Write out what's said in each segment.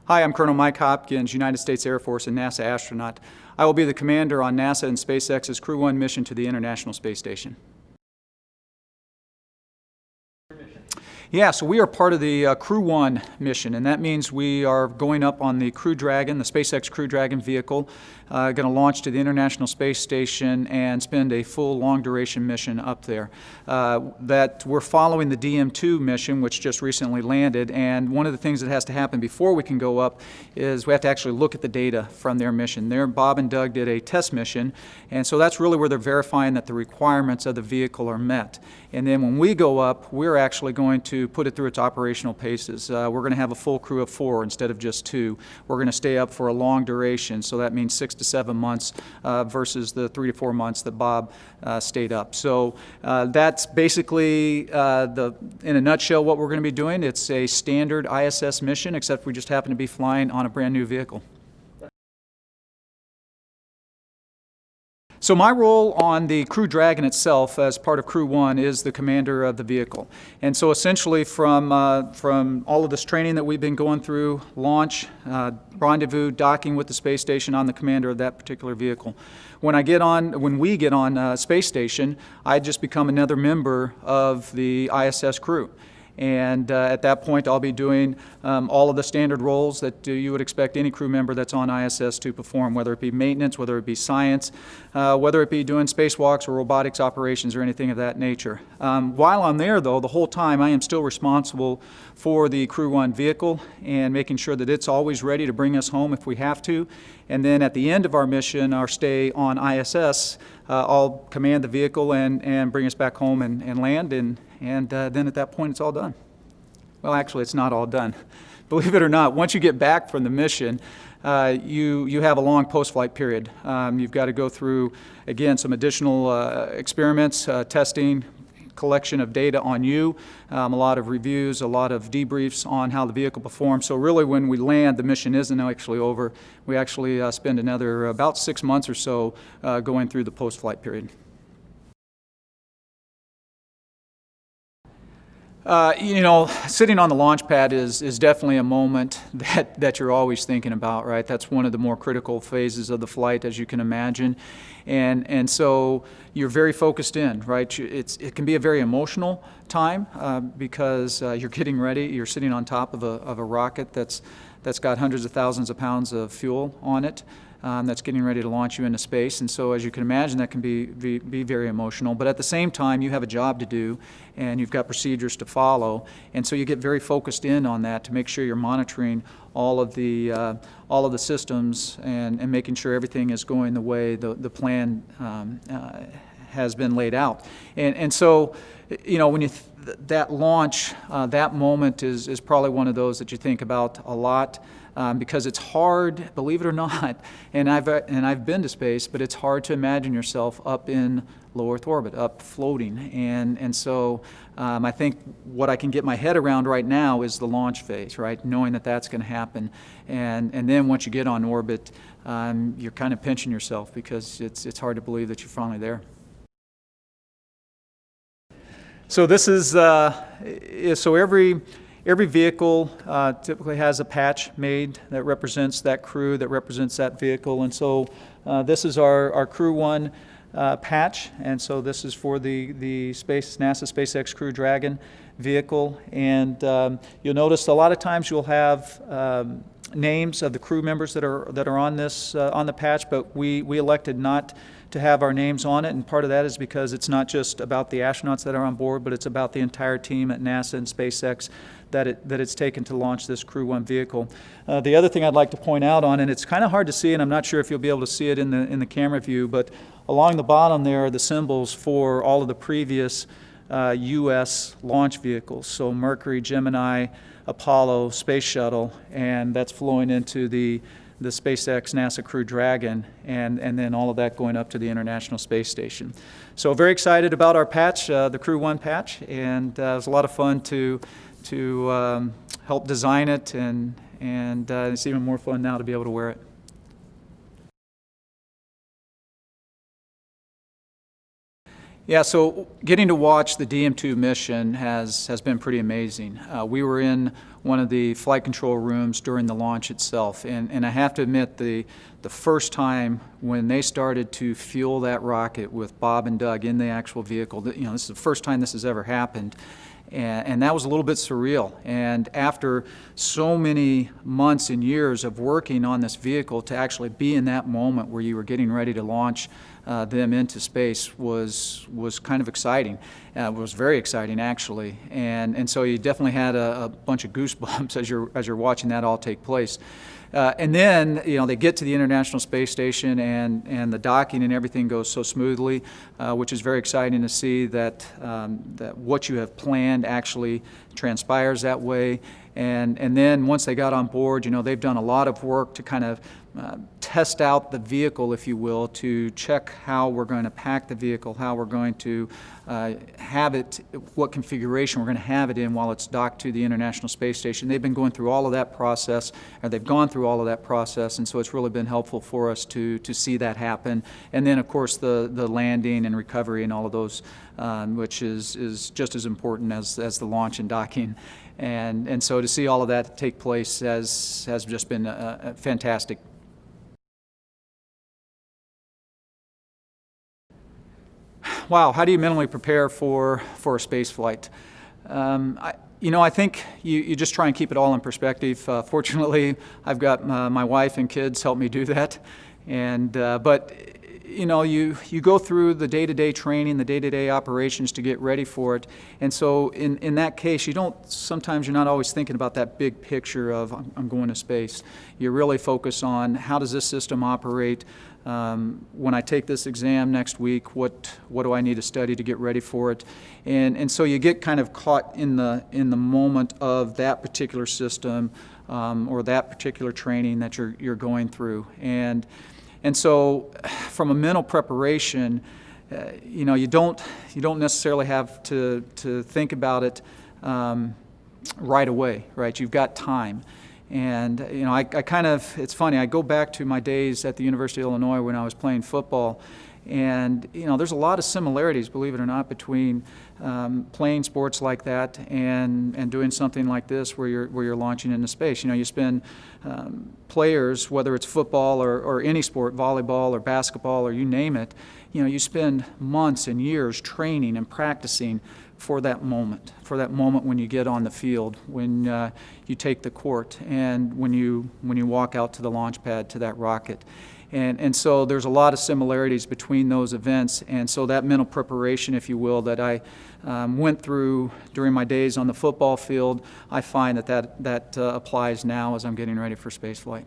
Hi, I'm Colonel Mike Hopkins, United States Air Force and NASA astronaut. I will be the commander on NASA and SpaceX's Crew 1 mission to the International Space Station. Yeah, so we are part of the Crew 1 mission, and that means we are going up on the Crew Dragon, the SpaceX Crew Dragon vehicle, going to launch to the International Space Station and spend a full long-duration mission up there. That we're following the DM2 mission, which just recently landed, and one of the things that has to happen before we can go up is we have to actually look at the data from their mission. Bob and Doug did a test mission, and so that's really where they're verifying that the requirements of the vehicle are met. And then when we go up, we're actually going to put it through its operational paces. We're going to have a full crew of 4 instead of just 2. We're going to stay up for a long duration, so that means 6 to 7 months versus the 3 to 4 months that Bob stayed up. So that's basically, in a nutshell, what we're going to be doing. It's a standard ISS mission, except we just happen to be flying on a brand new vehicle. So my role on the Crew Dragon itself, as part of Crew 1, is the commander of the vehicle. And so essentially from all of this training that we've been going through, launch, rendezvous, docking with the space station, I'm the commander of that particular vehicle. When we get on space station, I just become another member of the ISS crew. And at that point, I'll be doing all of the standard roles that you would expect any crew member that's on ISS to perform, whether it be maintenance, whether it be science, whether it be doing spacewalks or robotics operations or anything of that nature. While I'm there, though, the whole time I am still responsible for the Crew 1 vehicle and making sure that it's always ready to bring us home if we have to. And then at the end of our mission, our stay on ISS, I'll command the vehicle and bring us back home and land, and then at that point it's all done. Well, actually it's not all done. Believe it or not, once you get back from the mission, you have a long post-flight period. You've got to go through, again, some additional experiments, testing, collection of data on you, a lot of reviews, a lot of debriefs on how the vehicle performs. So really when we land, the mission isn't actually over. We actually spend another about 6 months or so going through the post-flight period. Sitting on the launch pad is definitely a moment that you're always thinking about, right? That's one of the more critical phases of the flight, as you can imagine. And so you're very focused in, right? It can be a very emotional time because you're getting ready. You're sitting on top of a rocket that's got hundreds of thousands of pounds of fuel on it. That's getting ready to launch you into space. And so as you can imagine, that can be very emotional. But at the same time, you have a job to do and you've got procedures to follow. And so you get very focused in on that to make sure you're monitoring all of the systems and making sure everything is going the way the plan has been laid out. And so, when that launch, that moment is probably one of those that you think about a lot. Because it's hard, believe it or not, and I've been to space, but it's hard to imagine yourself up in low Earth orbit, up floating, and so I think what I can get my head around right now is the launch phase, right? Knowing that that's going to happen, and then once you get on orbit, you're kind of pinching yourself because it's hard to believe that you're finally there. So this is so every vehicle typically has a patch made that represents that crew, that represents that vehicle. And so this is our Crew 1 patch. And so this is for the NASA SpaceX Crew Dragon vehicle. And you'll notice a lot of times you'll have names of the crew members that are on this on the patch, but we elected not to have our names on it, and part of that is because it's not just about the astronauts that are on board, but it's about the entire team at NASA and SpaceX that it's taken to launch this Crew 1 vehicle. The other thing I'd like to point out on, and it's kind of hard to see, and I'm not sure if you'll be able to see it in the camera view, but along the bottom there are the symbols for all of the previous U.S. launch vehicles. So Mercury, Gemini, Apollo, Space Shuttle, and that's flowing into the SpaceX NASA Crew Dragon, and then all of that going up to the International Space Station. So very excited about our patch, the Crew 1 patch, and it was a lot of fun to help design it, and it's even more fun now to be able to wear it. Yeah, so getting to watch the DM2 mission has been pretty amazing. We were in one of the flight control rooms during the launch itself, and I have to admit, the first time when they started to fuel that rocket with Bob and Doug in the actual vehicle, this is the first time this has ever happened. And that was a little bit surreal. And after so many months and years of working on this vehicle, to actually be in that moment where you were getting ready to launch them into space was kind of exciting. It was very exciting, actually. And so you definitely had a bunch of goosebumps as you're watching that all take place. And then, they get to the International Space Station, and the docking and everything goes so smoothly, which is very exciting to see that what you have planned actually transpires that way. And then once they got on board, they've done a lot of work to kind of test out the vehicle, if you will, to check how we're going to pack the vehicle, how we're going to have it, what configuration we're going to have it in while it's docked to the International Space Station. They've been going through all of that process, or they've gone through all of that process, and so it's really been helpful for us to see that happen. And then, of course, the landing and recovery and all of those, which is just as important as the launch and docking. And so to see all of that take place has just been fantastic. Wow, how do you mentally prepare for a space flight? I think you just try and keep it all in perspective. Fortunately, I've got my wife and kids help me do that. But you go through the day-to-day training, the day-to-day operations to get ready for it. And so in that case, sometimes you're not always thinking about that big picture of I'm going to space. You really focus on how does this system operate? When I take this exam next week, what do I need to study to get ready for it? And so you get kind of caught in the moment of that particular system or that particular training that you're going through. And so from a mental preparation, you don't necessarily have to think about it right away, right? You've got time. And it's funny, I go back to my days at the University of Illinois when I was playing football, and there's a lot of similarities, believe it or not, between playing sports like that and doing something like this where you're launching into space. You spend players, whether it's football or any sport, volleyball or basketball or you name it, you spend months and years training and practicing for that moment when you get on the field, when you take the court, and when you walk out to the launch pad to that rocket. And so there's a lot of similarities between those events, and so that mental preparation, if you will, that I went through during my days on the football field, I find that applies now as I'm getting ready for spaceflight.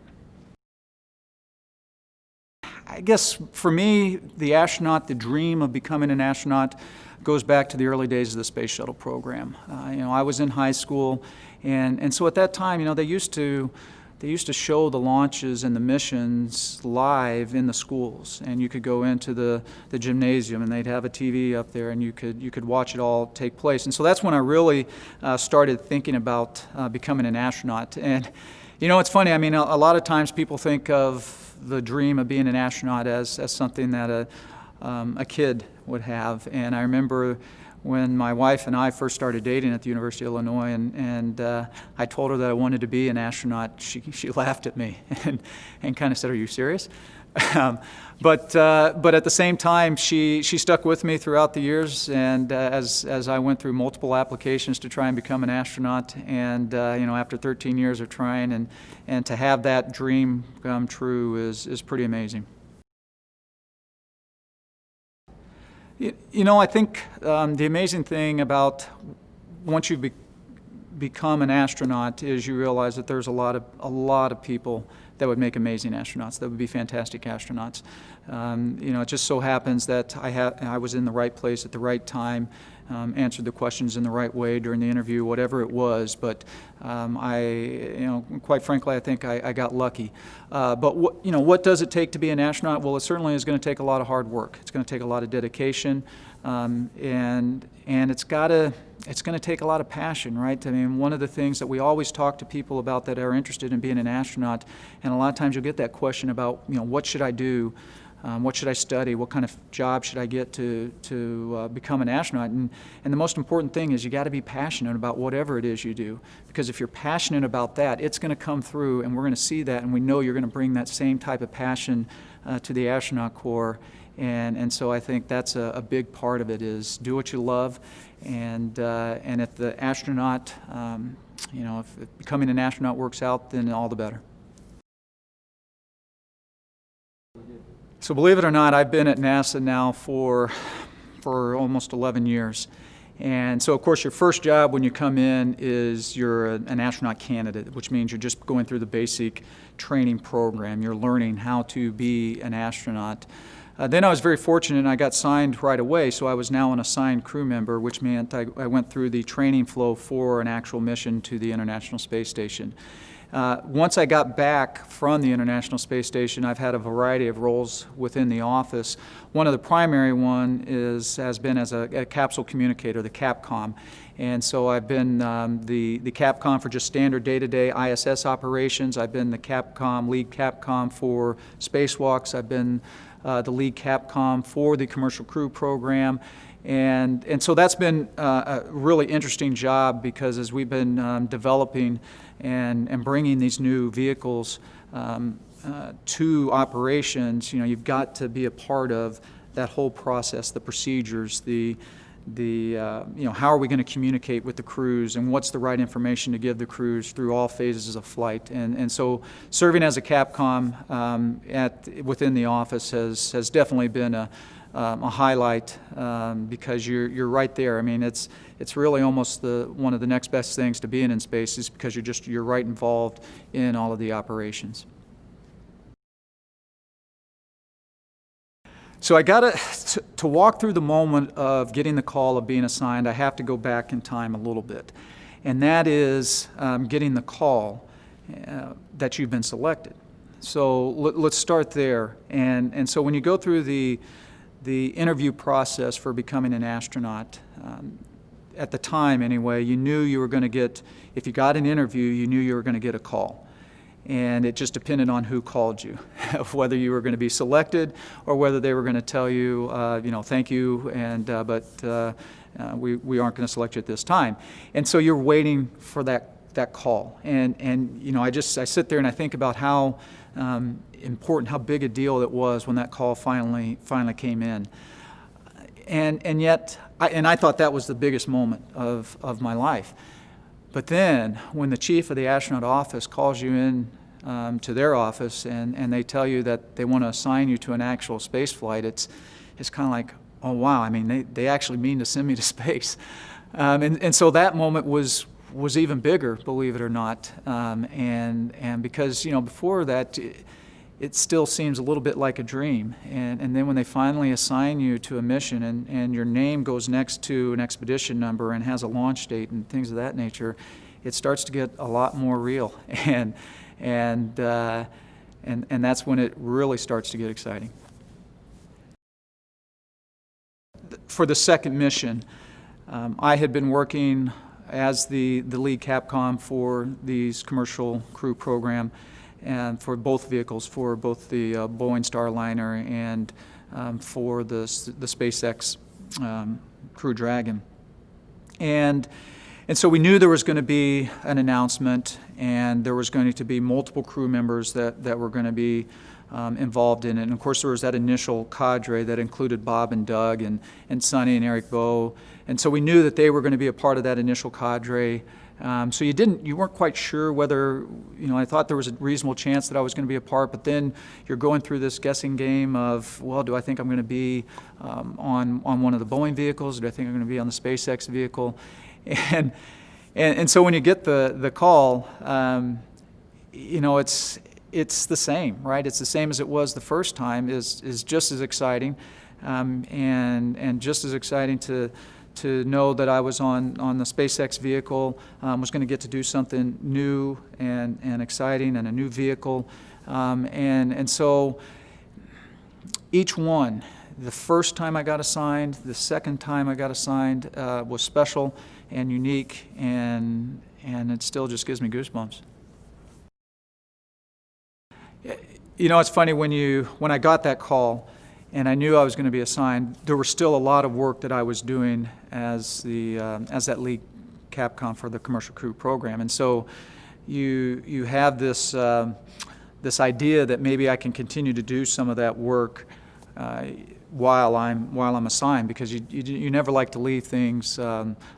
I guess for me, the dream of becoming an astronaut goes back to the early days of the space shuttle program. I was in high school, and so at that time, they used to show the launches and the missions live in the schools, and you could go into the gymnasium, and they'd have a TV up there, and you could watch it all take place. And so that's when I really started thinking about becoming an astronaut. And it's funny. I mean, a lot of times people think of the dream of being an astronaut as something that a kid would have. And I remember when my wife and I first started dating at the University of Illinois, and I told her that I wanted to be an astronaut, she laughed at me and kind of said, "Are you serious?" But at the same time, she stuck with me throughout the years, and as I went through multiple applications to try and become an astronaut, and after 13 years of trying, and to have that dream come true is pretty amazing. I think the amazing thing about once you become an astronaut is you realize that there's a lot of people that would make amazing astronauts, that would be fantastic astronauts. It just so happens that I was in the right place at the right time, answered the questions in the right way during the interview, whatever it was. But quite frankly, I think I got lucky. But what does it take to be an astronaut? Well, it certainly is going to take a lot of hard work. It's going to take a lot of dedication, and it's going to take a lot of passion, right? I mean, one of the things that we always talk to people about that are interested in being an astronaut, and a lot of times you'll get that question about, what should I do? What should I study? What kind of job should I get to become an astronaut? And the most important thing is you got to be passionate about whatever it is you do, because if you're passionate about that, it's going to come through, and we're going to see that, and we know you're going to bring that same type of passion to the astronaut corps. And so I think that's a big part of it, is do what you love, and if the astronaut, if becoming an astronaut works out, then all the better. So believe it or not, I've been at NASA now for almost 11 years. And so, of course, your first job when you come in is you're an astronaut candidate, which means you're just going through the basic training program. You're learning how to be an astronaut. Then I was very fortunate, and I got signed right away, so I was now an assigned crew member, which meant I went through the training flow for an actual mission to the International Space Station. Once I got back from the International Space Station, I've had a variety of roles within the office. One of the primary one has been as a capsule communicator, the Capcom. And so I've been the Capcom for just standard day-to-day ISS operations. I've been the lead Capcom for spacewalks. I've been the lead Capcom for the commercial crew program. And so that's been a really interesting job, because as we've been developing and bringing these new vehicles to operations, you've got to be a part of that whole process, the procedures, how are we going to communicate with the crews, and what's the right information to give the crews through all phases of flight. And so serving as a Capcom within the office has definitely been a highlight, because you're right there. I mean, it's really almost one of the next best things to being in space, is because you're right involved in all of the operations. So I got to walk through the moment of getting the call of being assigned. I have to go back in time a little bit, and that is getting the call that you've been selected. So let's start there. And so when you go through the interview process for becoming an astronaut, at the time anyway, you knew you were going to get, if you got an interview, you knew you were going to get a call. And it just depended on who called you, of whether you were going to be selected or whether they were going to tell you, thank you, but we aren't going to select you at this time. And so you're waiting for that call. And I sit there and I think about how important, how big a deal it was when that call finally came in. And yet, I thought that was the biggest moment of my life. But then, when the chief of the astronaut office calls you in to their office and they tell you that they want to assign you to an actual space flight, it's kind of like, oh wow, I mean, they actually mean to send me to space. And so that moment was even bigger, believe it or not. And because, before that, it still seems a little bit like a dream. And then when they finally assign you to a mission and your name goes next to an expedition number and has a launch date and things of that nature, it starts to get a lot more real. And that's when it really starts to get exciting. For the second mission, I had been working as the lead Capcom for these commercial crew program, and for both vehicles, for both the Boeing Starliner and for the SpaceX Crew Dragon. And so we knew there was going to be an announcement, and there was going to be multiple crew members that were going to be involved in it. And of course, there was that initial cadre that included Bob and Doug and Sonny and Eric Bowe. And so we knew that they were going to be a part of that initial cadre. So you weren't quite sure whether, I thought there was a reasonable chance that I was going to be a part, but then you're going through this guessing game of, well, do I think I'm going to be on one of the Boeing vehicles, or do I think I'm going to be on the SpaceX vehicle? And so when you get the call, it's the same, right? It's the same as it was the first time, is just as exciting, and just as exciting to know that I was on the SpaceX vehicle, was going to get to do something new and exciting, and a new vehicle. And so each one, the first time I got assigned, the second time I got assigned, was special and unique, and it still just gives me goosebumps. It's funny, when I got that call, and I knew I was going to be assigned, there was still a lot of work that I was doing as that lead Capcom for the commercial crew program. And so you have this this idea that maybe I can continue to do some of that work while I'm assigned, because you never like to leave things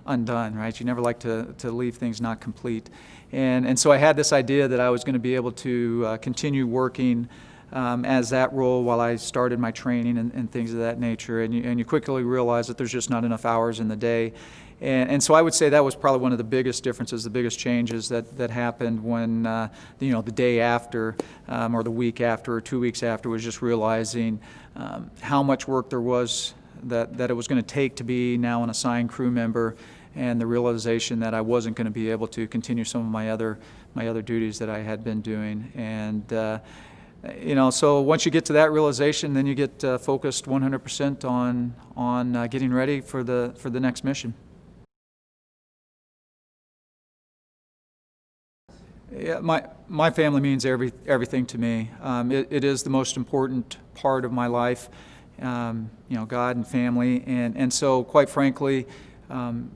undone, right? You never like to leave things not complete. And so I had this idea that I was going to be able to continue working as that role while I started my training and things of that nature. And you quickly realize that there's just not enough hours in the day. And so I would say that was probably one of the biggest differences, the biggest changes that happened when, the day after or the week after or 2 weeks after, was just realizing how much work there was that it was going to take to be now an assigned crew member, and the realization that I wasn't going to be able to continue some of my other duties that I had been doing. And so once you get to that realization, then you get focused 100% on getting ready for the next mission. Yeah, my family means everything to me. It is the most important part of my life, God and family, and so quite frankly,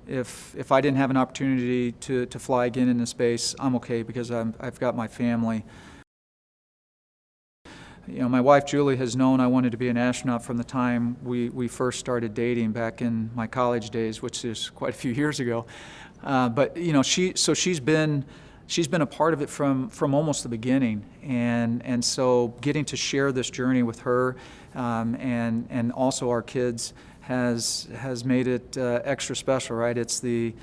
if I didn't have an opportunity to fly again into space, I'm okay, because I've got my family. My wife Julie has known I wanted to be an astronaut from the time we first started dating back in my college days, which is quite a few years ago. But she's been a part of it from almost the beginning, and so getting to share this journey with her and also our kids has made it extra special, right? It's the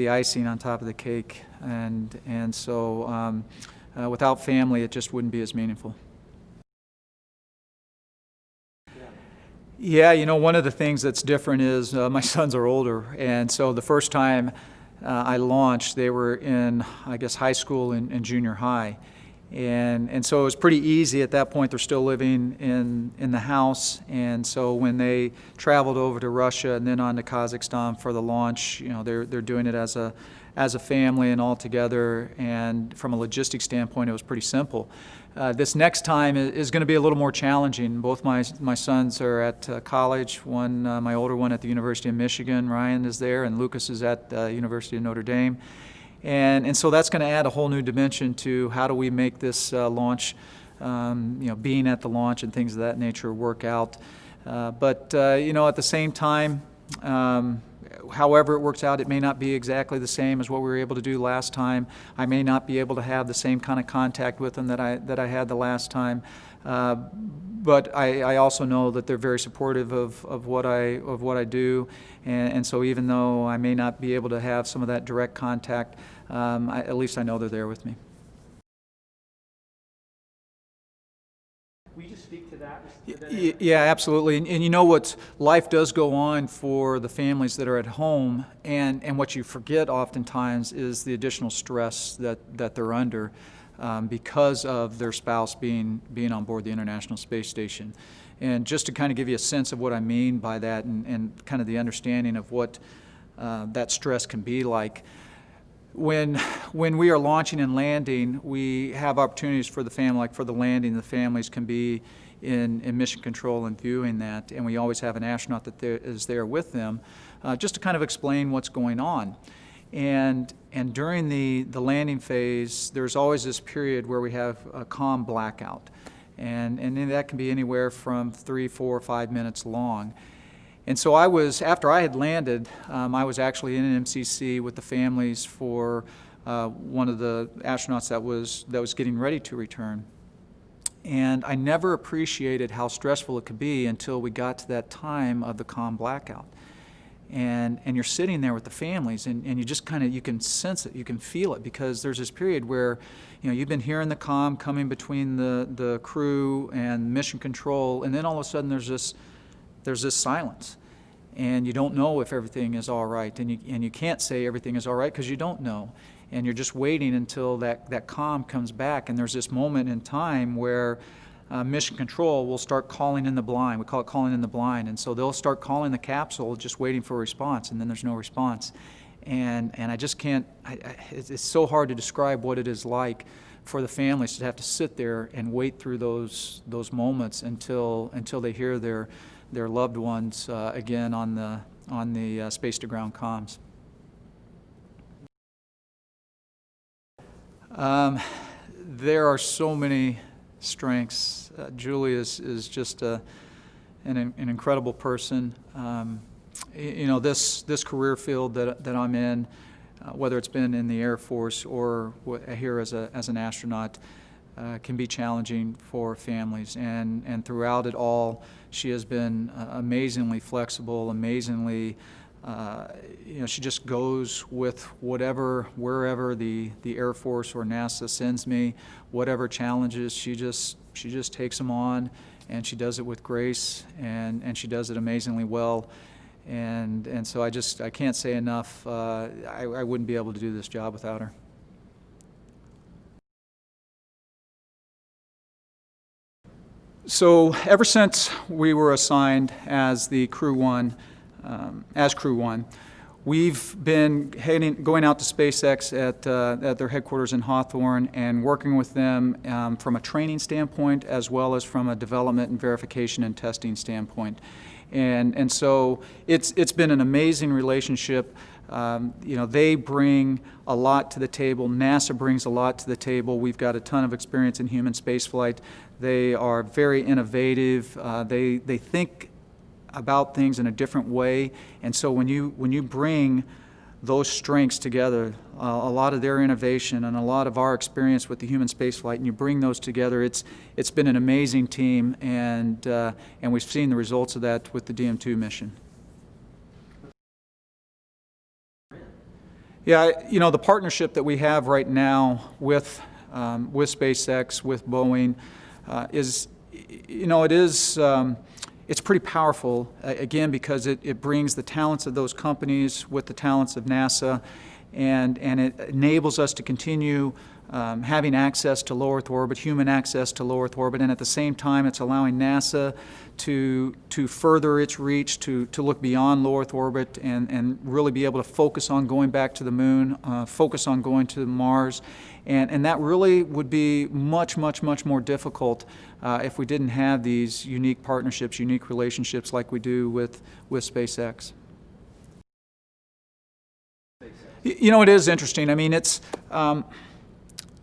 icing on top of the cake, and so without family, it just wouldn't be as meaningful. Yeah, one of the things that's different is my sons are older, and so the first time I launched, they were in, I guess, high school and junior high. And so it was pretty easy at that point. They're still living in the house. And so when they traveled over to Russia and then on to Kazakhstan for the launch, they're doing it as a family and all together. And from a logistics standpoint, it was pretty simple. This next time is going to be a little more challenging. Both my sons are at college. One, my older one, at the University of Michigan, Ryan is there, and Lucas is at the University of Notre Dame. And so that's going to add a whole new dimension to how do we make this launch, being at the launch and things of that nature work out. But at the same time, however it works out, it may not be exactly the same as what we were able to do last time. I may not be able to have the same kind of contact with them that I had the last time. But I also know that they're very supportive of what I do, and so even though I may not be able to have some of that direct contact, at least I know they're there with me. Will you just speak to that? Yeah, absolutely. And what, life does go on for the families that are at home, and what you forget oftentimes is the additional stress that they're under because of their spouse being on board the International Space Station. And just to kind of give you a sense of what I mean by that, and kind of the understanding of what that stress can be like, when we are launching and landing, we have opportunities for the family, like for the landing, the families can be in mission control and viewing that, and we always have an astronaut that is there with them, just to kind of explain what's going on. And during the landing phase, there's always this period where we have a comm blackout, and that can be anywhere from 3, 4, 5 minutes long. And so after I had landed, I was actually in an MCC with the families for one of the astronauts that was getting ready to return. And I never appreciated how stressful it could be until we got to that time of the comm blackout. And you're sitting there with the families, and you just you can sense it, you can feel it, because there's this period where you've been hearing the comm coming between the crew and mission control, and then all of a sudden there's this silence, and you don't know if everything is all right, and you can't say everything is all right because you don't know, and you're just waiting until that comm comes back. And there's this moment in time where mission control will start calling in the blind. We call it calling in the blind. And so they'll start calling the capsule, just waiting for a response, and then there's no response. and I just can't, it's so hard to describe what it is like for the families to have to sit there and wait through those moments until they hear their loved ones again on the space-to-ground comms. There are so many strengths. Julie is just an incredible person. This career field that I'm in, whether it's been in the Air Force or here as an astronaut, can be challenging for families. And throughout it all, she has been amazingly flexible, amazingly, she just goes with wherever the Air Force or NASA sends me, whatever challenges, she just takes them on, and she does it with grace, and she does it amazingly well. And so I can't say enough. I wouldn't be able to do this job without her. So ever since we were assigned as the Crew One, we've been going out to SpaceX at their headquarters in Hawthorne and working with them from a training standpoint as well as from a development and verification and testing standpoint. And so it's been an amazing relationship. They bring a lot to the table. NASA brings a lot to the table. We've got a ton of experience in human spaceflight. They are very innovative. They think about things in a different way. And so when you bring those strengths together, a lot of their innovation and a lot of our experience with the human spaceflight, and you bring those together, it's been an amazing team, and we've seen the results of that with the DM2 mission. Yeah, the partnership that we have right now with SpaceX, with Boeing, it's pretty powerful, again, because it brings the talents of those companies with the talents of NASA, and it enables us to continue having access to low Earth orbit, human access to low Earth orbit, and at the same time it's allowing NASA to further its reach, to look beyond low Earth orbit and really be able to focus on going back to the moon, focus on going to Mars. And that really would be much, much, much more difficult if we didn't have these unique partnerships, unique relationships like we do with SpaceX. It is interesting. I mean, it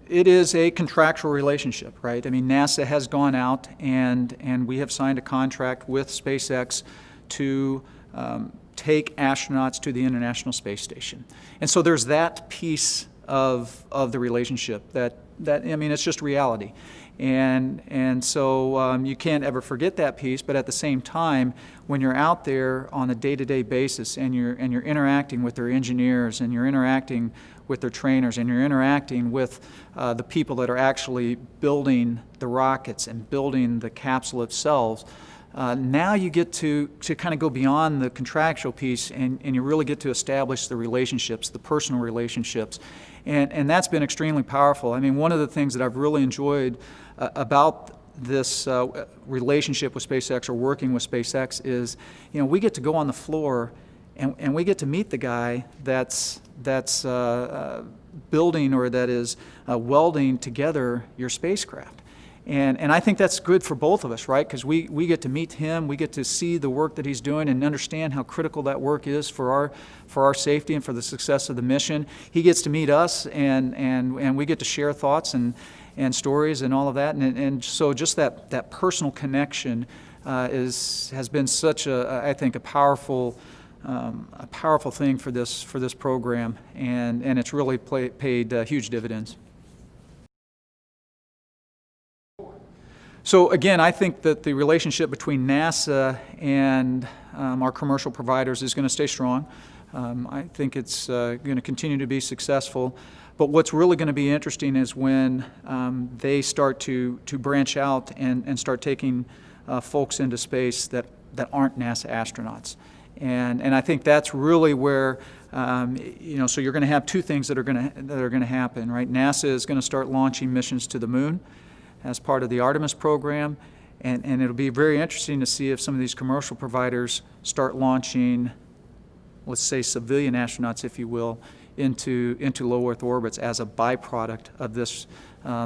is a contractual relationship, right? I mean, NASA has gone out and we have signed a contract with SpaceX to take astronauts to the International Space Station. And so there's that piece of the relationship that I mean, it's just reality. And so you can't ever forget that piece, but at the same time, when you're out there on a day-to-day basis and you're interacting with their engineers and you're interacting with their trainers and you're interacting with the people that are actually building the rockets and building the capsule itself, now you get to kind of go beyond the contractual piece and you really get to establish the relationships, the personal relationships. And that's been extremely powerful. I mean, one of the things that I've really enjoyed about this relationship with SpaceX or working with SpaceX is, we get to go on the floor and we get to meet the guy that's building or that is welding together your spacecraft. And I think that's good for both of us, right? Because we get to meet him, we get to see the work that he's doing and understand how critical that work is for our safety and for the success of the mission. He gets to meet us, and we get to share thoughts and stories and all of that. And so just that personal connection has been such I think a powerful thing for this program, and it's really paid huge dividends. So again, I think that the relationship between NASA and our commercial providers is going to stay strong. I think it's going to continue to be successful. But what's really going to be interesting is when they start to branch out and start taking folks into space that aren't NASA astronauts. And I think that's really where, so you're going to have two things that are going to happen, right? NASA is going to start launching missions to the moon as part of the Artemis program, and it'll be very interesting to see if some of these commercial providers start launching let's say, civilian astronauts, if you will, into low Earth orbits as a byproduct of this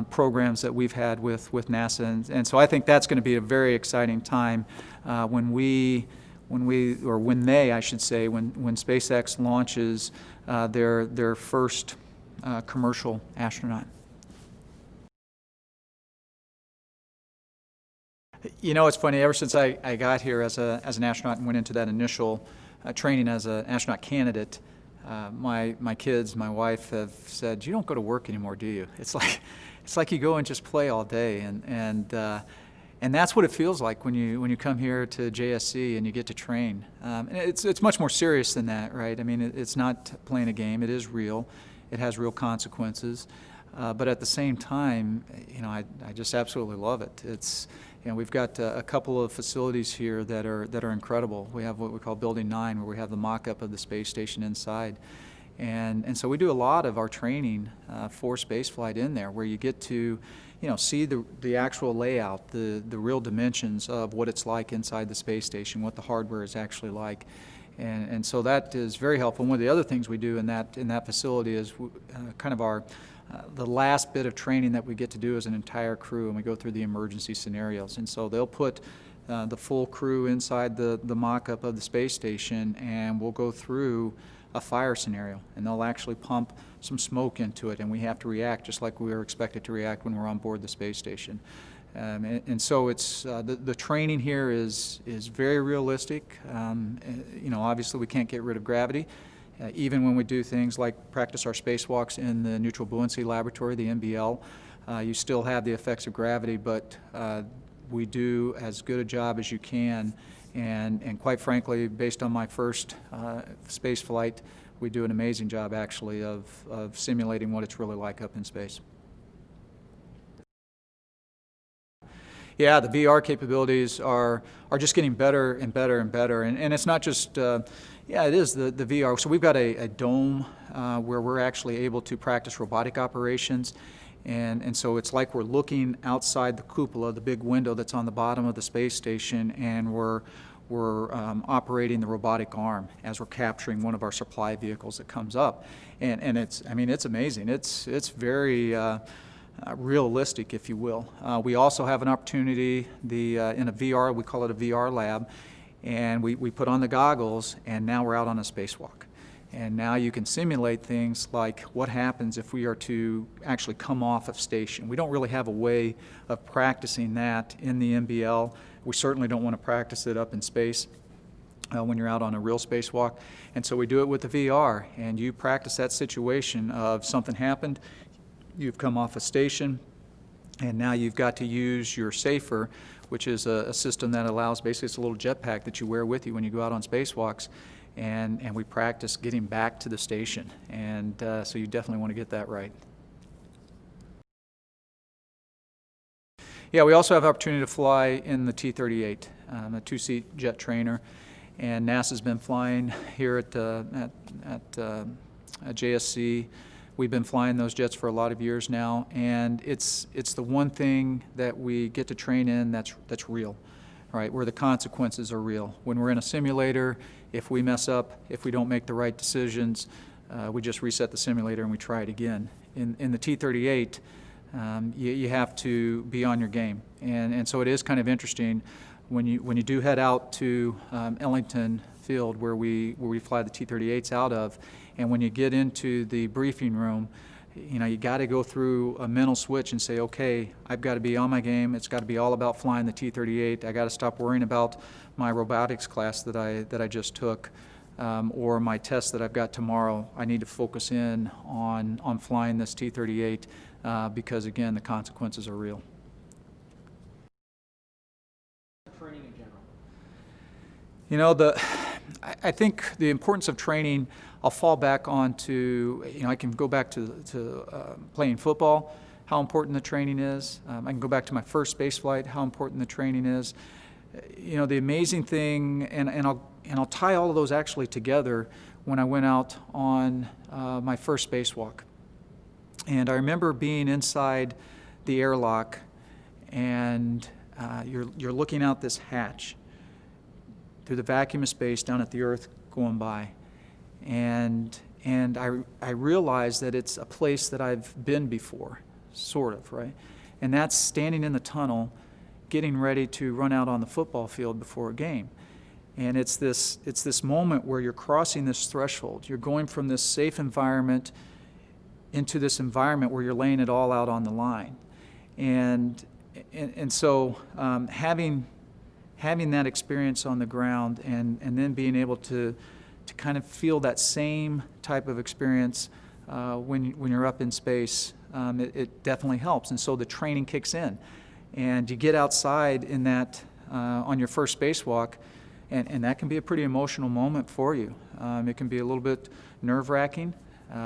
programs that we've had with NASA. And so I think that's going to be a very exciting time when SpaceX launches their first commercial astronaut. You know, it's funny, ever since I got here as an astronaut and went into that initial training as an astronaut candidate, my kids, my wife have said, "You don't go to work anymore, do you?" It's like you go and just play all day, and that's what it feels like when you come here to JSC and you get to train. And it's much more serious than that, right? I mean, it's not playing a game. It is real. It has real consequences. But at the same time, you know, I just absolutely love it. It's, you know, we've got a couple of facilities here that are incredible. We have what we call Building 9, where we have the mock-up of the space station inside. And so we do a lot of our training for spaceflight in there, where you get to, you know, see the actual layout, the real dimensions of what it's like inside the space station, what the hardware is actually like. And so that is very helpful. And one of the other things we do in that facility is kind of the last bit of training that we get to do as an entire crew, and we go through the emergency scenarios. And so they'll put the full crew inside the mock-up of the space station, and we'll go through a fire scenario, and they'll actually pump some smoke into it, and we have to react just like we were expected to react when we're on board the space station. And so it's the training here is very realistic. You know, obviously we can't get rid of gravity. Even when we do things like practice our spacewalks in the neutral buoyancy laboratory, the NBL, you still have the effects of gravity, but we do as good a job as you can. And quite frankly, based on my first space flight, we do an amazing job actually of simulating what it's really like up in space. Yeah, the VR capabilities are just getting better and better and better. And it's not just, yeah, it is the VR. So we've got a dome where we're actually able to practice robotic operations. And so it's like we're looking outside the cupola, the big window that's on the bottom of the space station, and we're operating the robotic arm as we're capturing one of our supply vehicles that comes up. And it's, I mean, it's amazing. It's very realistic, if you will. We also have an opportunity in a VR, we call it a VR lab, and we put on the goggles, and now we're out on a spacewalk. And now you can simulate things like what happens if we are to actually come off of station. We don't really have a way of practicing that in the NBL. We certainly don't want to practice it up in space when you're out on a real spacewalk. And so we do it with the VR, and you practice that situation of something happened, you've come off a station, and now you've got to use your SAFER, which is a system that allows, basically it's a little jetpack that you wear with you when you go out on spacewalks, and we practice getting back to the station. And so you definitely want to get that right. Yeah, we also have the opportunity to fly in the T-38, a two-seat jet trainer, and NASA's been flying here at JSC. We've been flying those jets for a lot of years now, and it's the one thing that we get to train in that's real, right? Where the consequences are real. When we're in a simulator, if we mess up, if we don't make the right decisions, we just reset the simulator and we try it again. In the T-38, you have to be on your game, and so it is kind of interesting when you do head out to Ellington Field, where we fly the T-38s out of. And when you get into the briefing room, you know, you got to go through a mental switch and say, okay, I've got to be on my game. It's got to be all about flying the T-38. I got to stop worrying about my robotics class that I just took, or my test that I've got tomorrow. I need to focus in on flying this T-38 because, again, the consequences are real. Training in general. You know, I think the importance of training, I'll fall back onto, you know, I can go back to playing football, how important the training is. I can go back to my first space flight, how important the training is. You know, the amazing thing, and I'll tie all of those actually together when I went out on my first spacewalk. And I remember being inside the airlock, and you're looking out this hatch through the vacuum of space down at the Earth going by. And I realize that it's a place that I've been before, sort of, right? And that's standing in the tunnel, getting ready to run out on the football field before a game. And it's this moment where you're crossing this threshold. You're going from this safe environment into this environment where you're laying it all out on the line. And so having that experience on the ground and then being able to kind of feel that same type of experience when you're up in space, it definitely helps. And so the training kicks in. And you get outside in that on your first spacewalk, and that can be a pretty emotional moment for you. It can be a little bit nerve-wracking,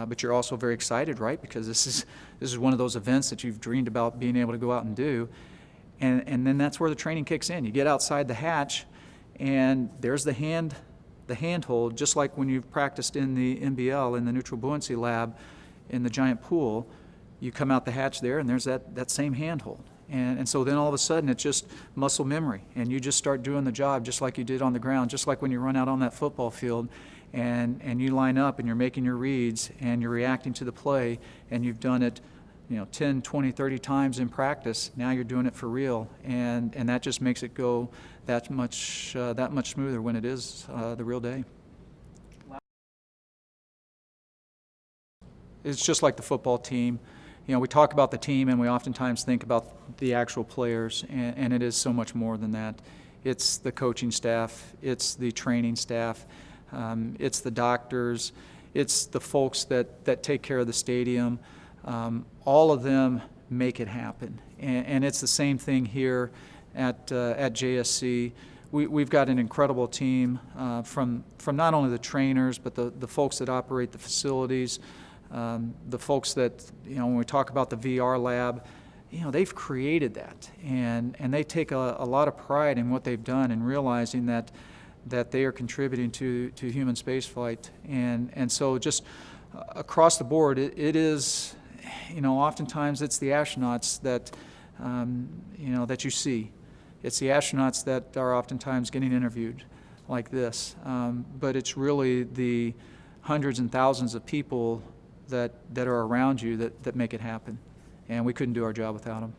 but you're also very excited, right? Because this is one of those events that you've dreamed about being able to go out and do. And then that's where the training kicks in. You get outside the hatch, and there's the handhold, just like when you've practiced in the NBL, in the neutral buoyancy lab, in the giant pool. You come out the hatch there, and there's that same handhold. And so then all of a sudden it's just muscle memory, and you just start doing the job just like you did on the ground, just like when you run out on that football field and you line up and you're making your reads and you're reacting to the play, and you've done it 10, 20, 30 times in practice. Now you're doing it for real, and that just makes it go that much smoother when it is the real day. It's just like the football team. We talk about the team, and we oftentimes think about the actual players, and it is so much more than that. It's the coaching staff, it's the training staff, it's the doctors, it's the folks that take care of the stadium. All of them make it happen, and it's the same thing here at JSC. We've got an incredible team from not only the trainers, but the folks that operate the facilities. The folks that, when we talk about the VR lab, they've created that, and they take a lot of pride in what they've done and realizing that they are contributing to human spaceflight. And so just across the board, it is, oftentimes it's the astronauts that, that you see. It's the astronauts that are oftentimes getting interviewed like this. But it's really the hundreds and thousands of people that are around you that make it happen, and we couldn't do our job without them.